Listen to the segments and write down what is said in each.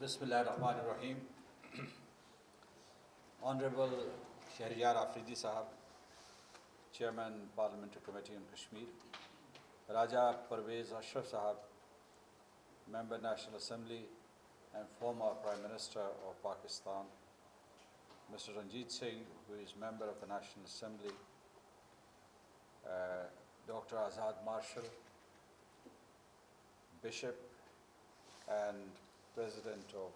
Bismillahirrahmanirrahim. Honorable Shehryar Afridi Sahab, Chairman, Parliamentary Committee on Kashmir, Raja Parvez Ashraf Sahab, Member National Assembly and former Prime Minister of Pakistan, Mr. Ranjit Singh, who is Member of the National Assembly, Dr. Azad Marshall, Bishop and President of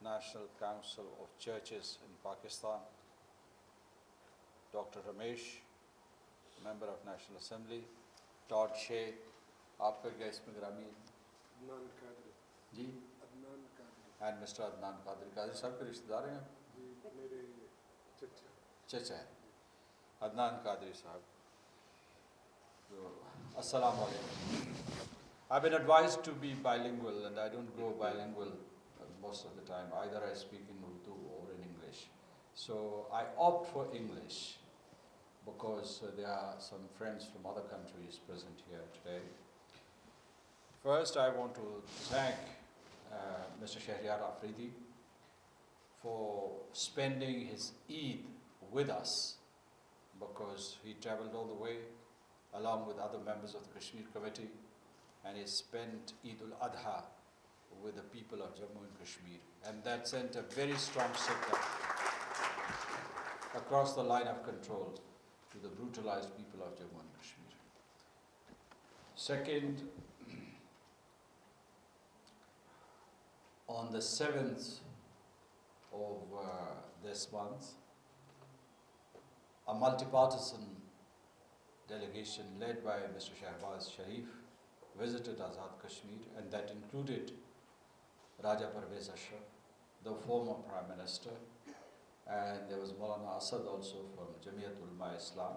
National Council of Churches in Pakistan, Dr. Ramesh, Member of National Assembly, Todd Shea, आपका क्या इसमें ग्रामी है? अदनान कादरी जी, Adnan Qadri and Mr. Adnan Qadri साहब के रिश्तेदार हैं जी मेरे चचा चचा है अदनान कादरी साहब. Assalamu alaikum. I've been advised to be bilingual, and I don't go bilingual most of the time. Either I speak in Urdu or in English. So I opt for English because there are some friends from other countries present here today. First, I want to thank Mr. Shehryar Afridi for spending his Eid with us, because he traveled all the way along with other members of the Kashmir Committee, and he spent Eid al-Adha with the people of Jammu and Kashmir. And that sent a very strong signal across the line of control to the brutalized people of Jammu and Kashmir. Second, on the 7th of this month, a multi-partisan delegation led by Mr. Shahbaz Sharif visited Azad Kashmir, and that included Raja Parvez Ashraf, the former Prime Minister, and there was Maulana Asad also from Jamiat Ulama Islam.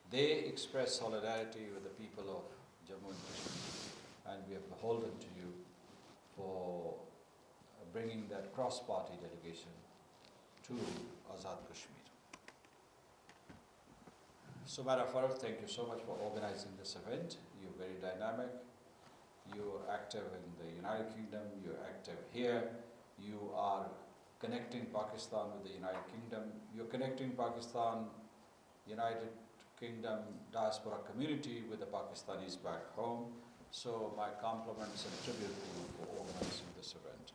They expressed solidarity with the people of Jammu and Kashmir, and we are beholden to you for bringing that cross-party delegation to Azad Kashmir. So, Farooq, thank you so much for organizing this event. You're very dynamic. You're active in the United Kingdom. You're active here. You are connecting Pakistan with the United Kingdom. You're connecting Pakistan, United Kingdom diaspora community with the Pakistanis back home. So, my compliments and tribute to you for organizing this event.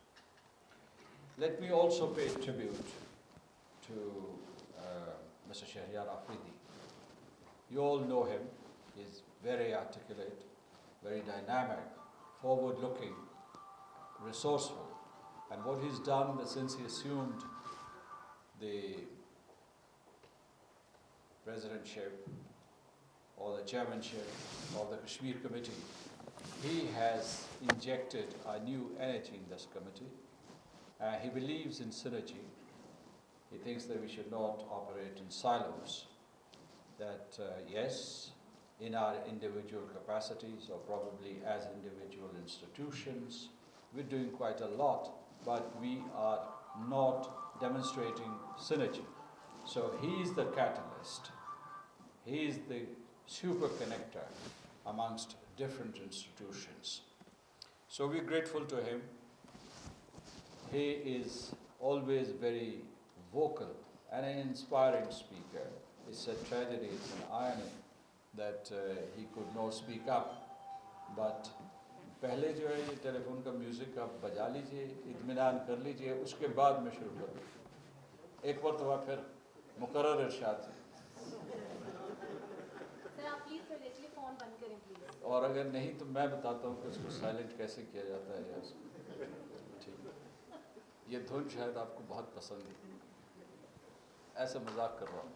Let me also pay tribute to Mr. Shehryar Afridi. You all know him. He's very articulate, very dynamic, forward-looking, resourceful. And what he's done since he assumed the presidentship or the chairmanship of the Kashmir Committee, he has injected a new energy in this committee. He believes in synergy. He thinks that we should not operate in silos. That yes, in our individual capacities or probably as individual institutions, we're doing quite a lot, but we are not demonstrating synergy. So he is the catalyst. He is the super connector amongst different institutions. So we're grateful to him. He is always very vocal and an inspiring speaker. It's a tragedy, it's an irony that he could not speak up. But पहले जो है ये telephone का music आप बजा लीजिए, इत्मीनान कर लीजिए, उसके बाद में शुरू कर लीजिए. एक मरतबा फिर मुकर्रर इरशाद है. सर आप प्लीज़ टॉयलेटली फ़ोन बंद करें प्लीज़. और अगर नहीं तो मैं बताता हूँ कि उसको साइलेंट कैसे किया जाता है या उसको. ठीक. ये धुन शायद आपको बहुत पसंद है. ऐसा मजाक कर रहा हूँ.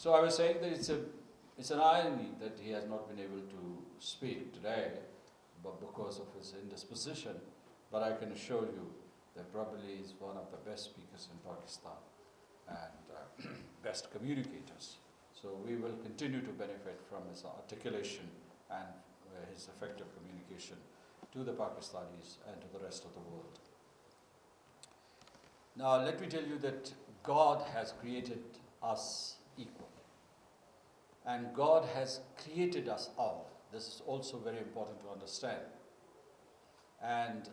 So I was saying that it's an irony that he has not been able to speak today, but because of his indisposition. But I can assure you that probably he's one of the best speakers in Pakistan and best communicators. So we will continue to benefit from his articulation and his effective communication to the Pakistanis and to the rest of the world. Now let me tell you that God has created us equal. And God has created us all. This is also very important to understand. And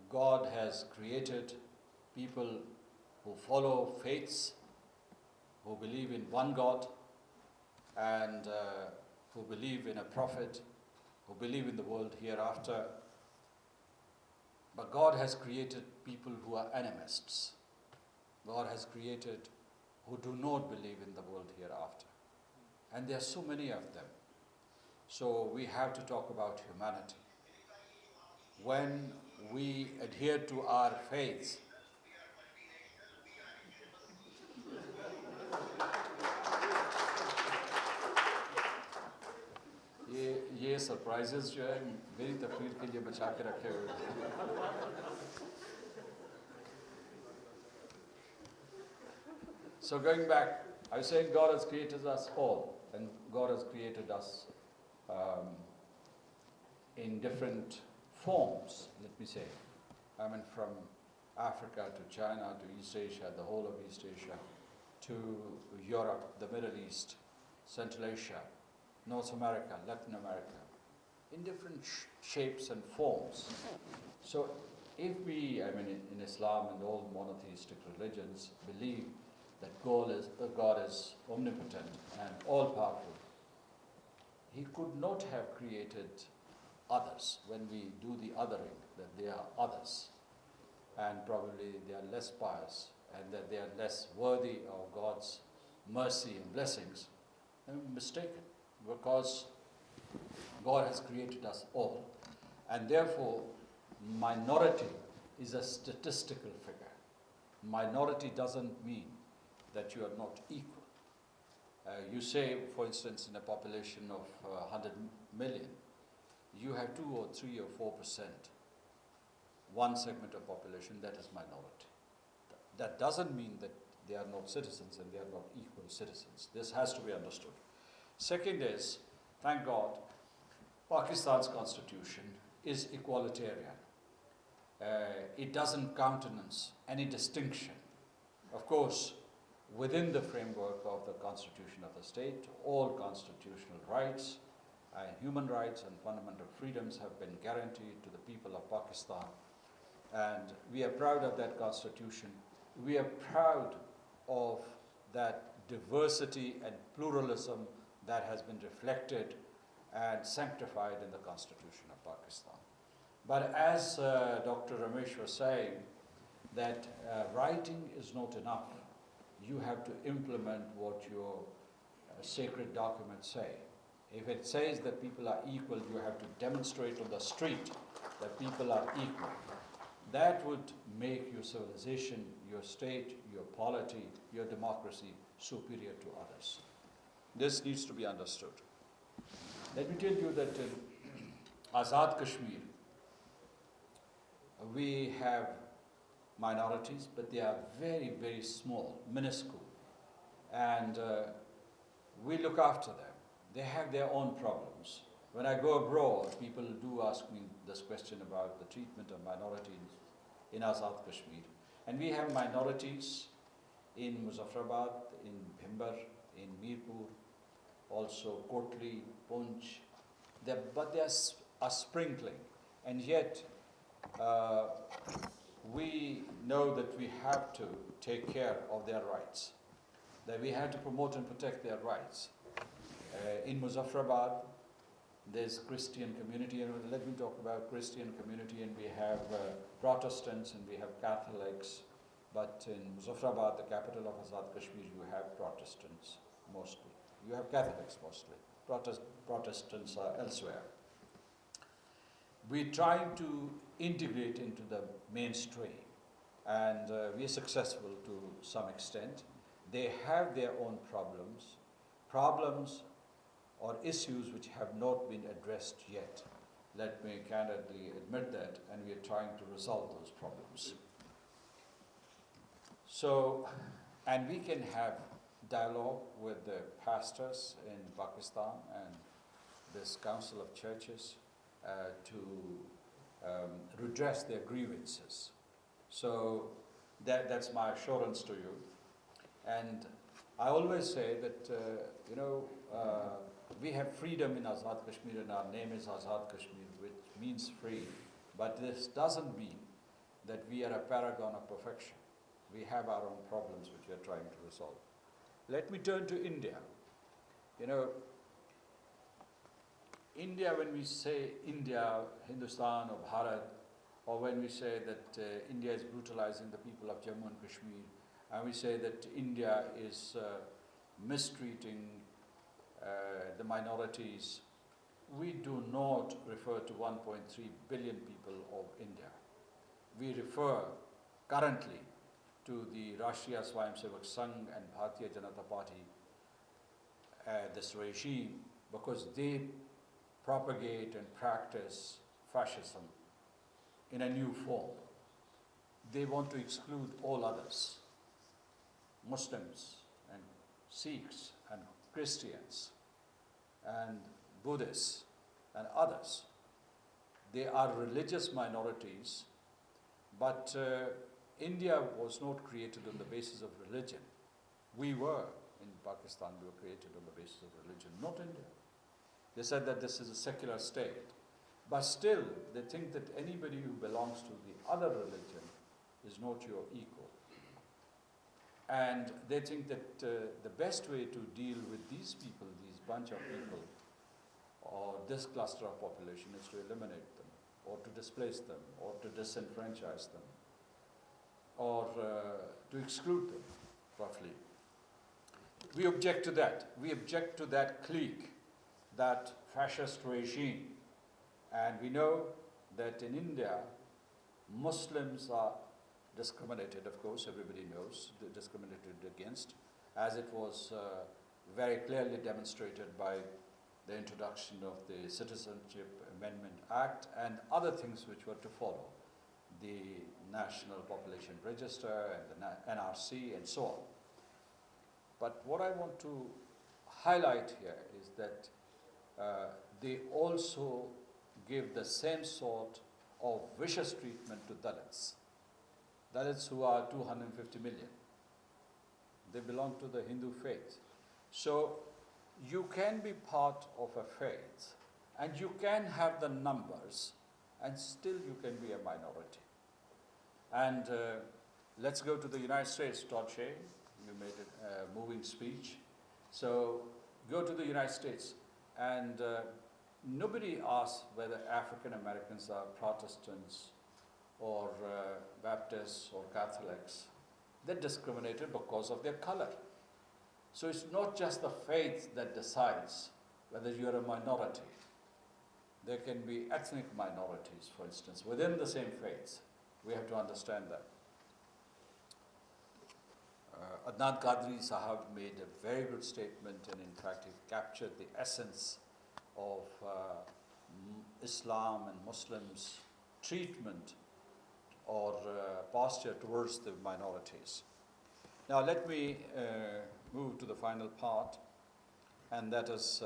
God has created people who follow faiths, who believe in one God, and who believe in a prophet, who believe in the world hereafter. But God has created people who are animists. God has created who do not believe in the world hereafter. And there are so many of them. So we have to talk about humanity. When we adhere to our faiths, ये surprises जो है मेरी तकरीर के लिए बचा के रखे हुए हैं. So going back, I was saying God has created us all, and God has created us in different forms, let me say. I mean, from Africa to China to East Asia, the whole of East Asia, to Europe, the Middle East, Central Asia, North America, Latin America, in different shapes and forms. So if we, I mean, in Islam and all monotheistic religions, believe that God is omnipotent and all-powerful, He could not have created others when we do the othering, that they are others, and probably they are less pious, and that they are less worthy of God's mercy and blessings. I'm mistaken, because God has created us all, and therefore minority is a statistical figure. Minority doesn't mean that you are not equal. You say, for instance, in a population of 100 million, you have 2 or 3 or 4%, one segment of population, that is minority. That doesn't mean that they are not citizens and they are not equal citizens. This has to be understood. Second is, thank God, Pakistan's constitution is equalitarian. It doesn't countenance any distinction. Of course, within the framework of the constitution of the state, all constitutional rights, human rights and fundamental freedoms have been guaranteed to the people of Pakistan. And we are proud of that constitution. We are proud of that diversity and pluralism that has been reflected and sanctified in the constitution of Pakistan. But as Dr. Ramesh was saying, that writing is not enough. You have to implement what your sacred documents say. If it says that people are equal, you have to demonstrate on the street that people are equal. That would make your civilization, your state, your polity, your democracy superior to others. This needs to be understood. Let me tell you that in Azad Kashmir, we have minorities, but they are very, very small, minuscule. And we look after them. They have their own problems. When I go abroad, people do ask me this question about the treatment of minorities in Azad Kashmir. And we have minorities in Muzaffarabad, in Bhimber, in Mirpur, also Kotli, Punch. But they are sprinkling. And yet, we know that we have to take care of their rights, that we have to promote and protect their rights. In Muzaffarabad, there's Christian community, and let me talk about Christian community, and we have Protestants and we have Catholics, but in Muzaffarabad, the capital of Azad Kashmir, you have Protestants mostly. You have Catholics mostly. Protestants are elsewhere. We're trying to integrate into the mainstream, and we are successful to some extent. They have their own problems or issues which have not been addressed yet. Let me candidly admit that, and we are trying to resolve those problems. So, and we can have dialogue with the pastors in Pakistan and this Council of Churches to redress their grievances. So that's my assurance to you. And I always say that, we have freedom in Azad Kashmir and our name is Azad Kashmir, which means free. But this doesn't mean that we are a paragon of perfection. We have our own problems which we are trying to resolve. Let me turn to India. India, when we say India, Hindustan or Bharat, or when we say that India is brutalizing the people of Jammu and Kashmir, and we say that India is mistreating the minorities, we do not refer to 1.3 billion people of India. We refer currently to the Rashtriya Swayamsevak Sangh and Bharatiya Janata Party, this regime, because they propagate and practice fascism in a new form. They want to exclude all others, Muslims and Sikhs and Christians and Buddhists and others. They are religious minorities, but India was not created on the basis of religion. We were, in Pakistan, we were created on the basis of religion, not India. They said that this is a secular state, but still they think that anybody who belongs to the other religion is not your equal. And they think that the best way to deal with these people, these bunch of people, or this cluster of population is to eliminate them, or to displace them, or to disenfranchise them, or to exclude them, roughly. We object to that. We object to that clique, that fascist regime. And we know that in India, Muslims are discriminated, of course, everybody knows, discriminated against, as it was very clearly demonstrated by the introduction of the Citizenship Amendment Act and other things which were to follow, the National Population Register and the NRC and so on. But what I want to highlight here is that they also give the same sort of vicious treatment to Dalits. Dalits who are 250 million. They belong to the Hindu faith. So you can be part of a faith and you can have the numbers and still you can be a minority. And let's go to the United States, Todd Shea. You made a moving speech. So go to the United States and nobody asks whether African Americans are Protestants or Baptists or Catholics. They're discriminated because of their color. So it's not just the faith that decides whether you're a minority. There can be ethnic minorities, for instance, within the same faith. We have to understand that. Adnan Qadri Sahab made a very good statement, and in fact he captured the essence of Islam and Muslims' treatment or posture towards the minorities. Now let me move to the final part, and that is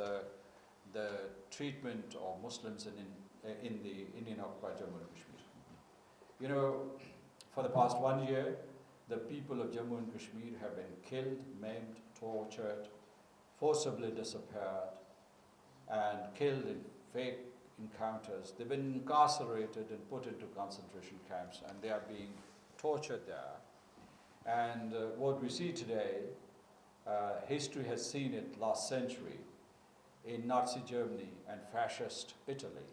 the treatment of Muslims in the Indian occupied Jammu and Kashmir. You know, for the past 1 year, the people of Jammu and Kashmir have been killed, maimed, tortured, forcibly disappeared, and killed in fake encounters. They've been incarcerated and put into concentration camps, and they are being tortured there. And what we see today, history has seen it last century in Nazi Germany and fascist Italy,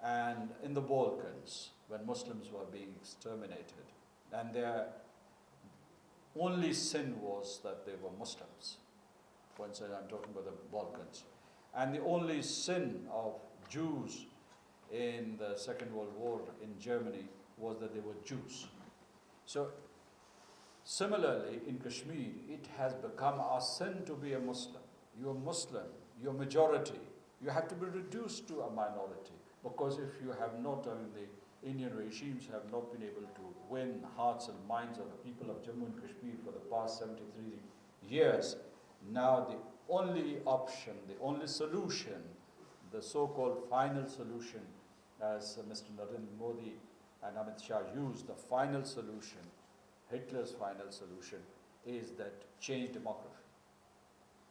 and in the Balkans when Muslims were being exterminated. And their only sin was that they were Muslims. For instance, I'm talking about the Balkans. And the only sin of Jews in the Second World War in Germany was that they were Jews. So similarly, in Kashmir, it has become a sin to be a Muslim. You're Muslim, you're majority. You have to be reduced to a minority, because if you have not, the Indian regimes have not been able to win hearts and minds of the people of Jammu and Kashmir for the past 73 years. Now the only option, the only solution, the so-called final solution, as Mr. Narendra Modi and Amit Shah used, the final solution, Hitler's final solution, is that change demography.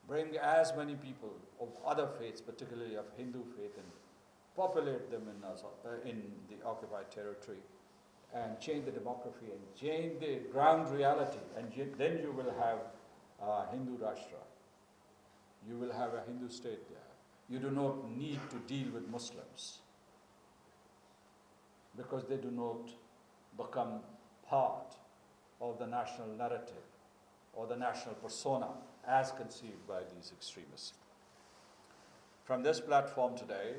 bring as many people of other faiths, particularly of Hindu faith, and populate them in the occupied territory, and change the demography and change the ground reality, and then you will have Hindu Rashtra. You will have a Hindu state there. You do not need to deal with Muslims because they do not become part of the national narrative or the national persona as conceived by these extremists. From this platform today,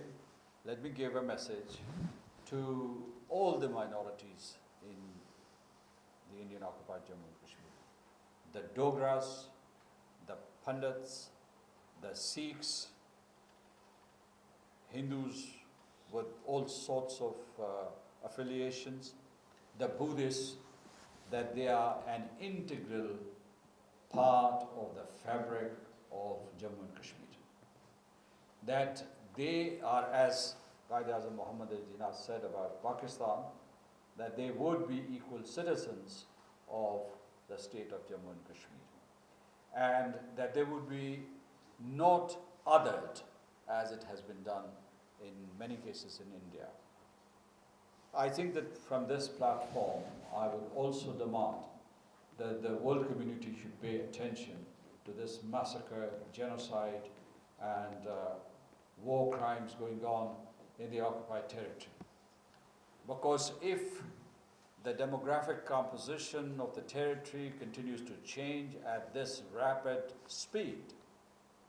let me give a message to all the minorities in the Indian occupied Jammu and Kashmir. The Dogras, the Pandits, the Sikhs, Hindus with all sorts of affiliations, the Buddhists, that they are an integral part of the fabric of Jammu and Kashmir. That they are, as Qaid-e-Azam Muhammad al-Jinnah said about Pakistan, that they would be equal citizens of the state of Jammu and Kashmir, and that they would be not othered as it has been done in many cases in India. I think that from this platform, I would also demand that the world community should pay attention to this massacre, genocide, and war crimes going on in the occupied territory. Because if the demographic composition of the territory continues to change at this rapid speed,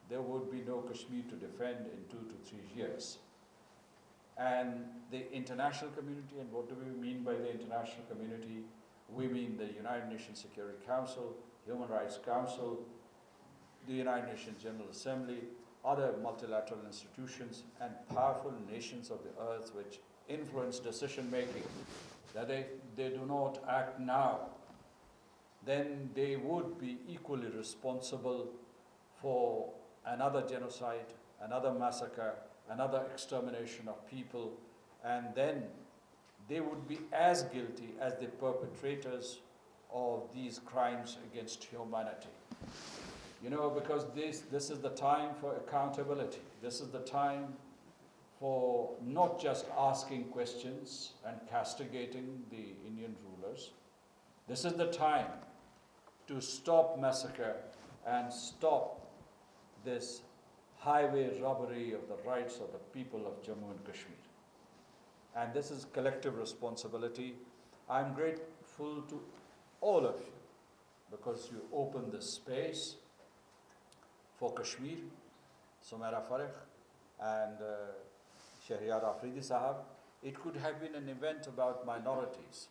there would be no Kashmir to defend in 2 to 3 years. And the international community, and what do we mean by the international community? We mean the United Nations Security Council, Human Rights Council, the United Nations General Assembly, other multilateral institutions, and powerful nations of the earth which influence decision making, that they do not act now, then they would be equally responsible for another genocide, another massacre, another extermination of people, and then they would be as guilty as the perpetrators of these crimes against humanity. You know, because this is the time for accountability. This is the time for not just asking questions and castigating the Indian rulers. This is the time to stop massacre and stop this highway robbery of the rights of the people of Jammu and Kashmir. And this is collective responsibility. I'm grateful to all of you because you opened this space for Kashmir, Sumaira Farikh and Shehryar Afridi Sahab. It could have been an event about minorities,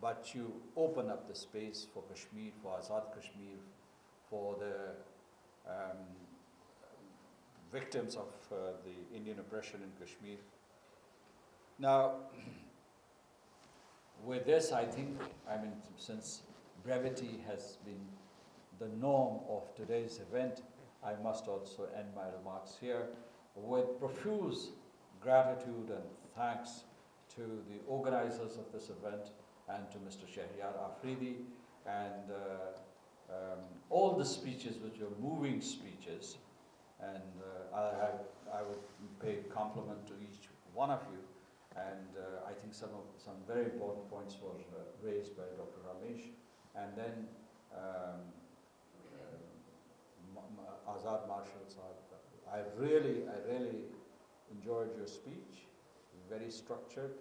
but you open up the space for Kashmir, for Azad Kashmir, for the victims of the Indian oppression in Kashmir. Now, with this, I think, since brevity has been the norm of today's event, I must also end my remarks here with profuse gratitude and thanks to the organizers of this event and to Mr. Shehryar Afridi and all the speeches which were moving speeches, and I would pay compliment to each one of you, and I think some very important points were raised by Dr. Ramesh, and then Azad Marshal Sahab. I really enjoyed your speech, very structured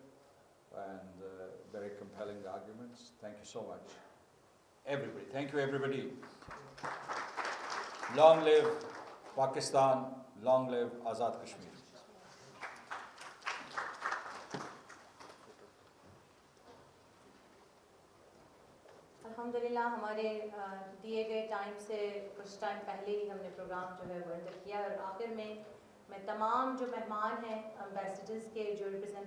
and very compelling arguments. Thank you so much, everybody. Thank you, everybody. Long live Pakistan, long live Azad Kashmir. अल्हम्दुलिल्लाह हमारे दिए गए time से कुछ time पहले ही हमने programme जो है वो एंटर किया, और आखिर में मैं तमाम जो मेहमान हैं एम्बेसडर्स के जो रिप्रेजेंटेटिव